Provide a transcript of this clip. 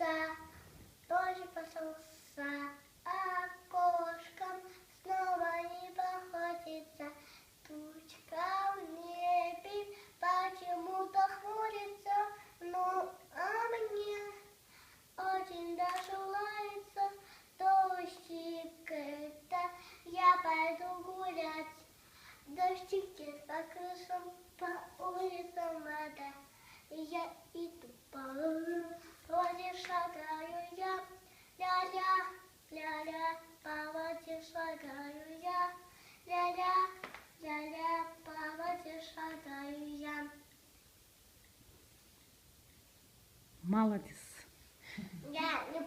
птица тоже послался окошком, снова не походится. Тучка в небе почему-то хмурится, ну а мне очень даже лается. Дождик это, я пойду гулять. Дождик идет по крышам, по улицам вода. Я иду по лужам, воде шагаю я. Ля-ля, ля-ля, по воде шагаю я. Ля-ля, ля-ля, по воде шагаю я. Молодец.